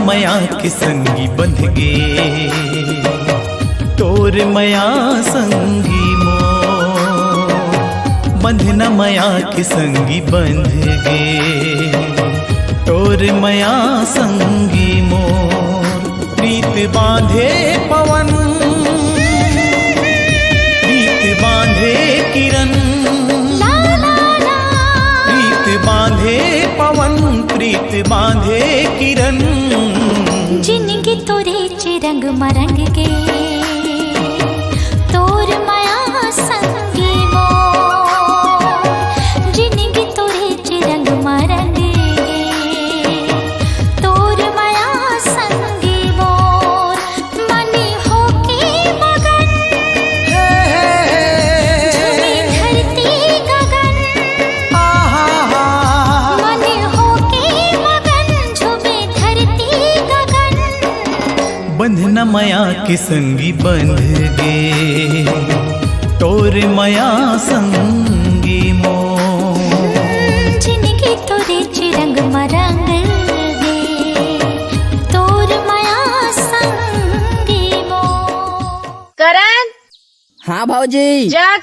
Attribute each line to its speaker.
Speaker 1: मया के संगी बंध गे, तोर मया संगी मोर। बंधना मया के संगी बंध गे, तोर मया संगी मोर। प्रीत बांधे पवन, प्रीत बांधे किरण, प्रीत बांधे पवन, प्रीत बांधे किरण।
Speaker 2: जिनगी तोरे चिरंग मरंग गे, तोर माया संगी मोर। जिनगी तोरे चिरंग मरंग गे, तोर माया संगी मोर। मनी होके मगन, झूमे धरती गगन। मनी होके मगन, झूमे धरती गगन।
Speaker 1: बंधना मया के संगी बंध गे, तोर मया संगी मोर।
Speaker 2: जिनगी तोरे चिरंग मरंग गे, तोर माया संगी मोर।
Speaker 3: करण,
Speaker 4: हाँ भाजी।
Speaker 3: जा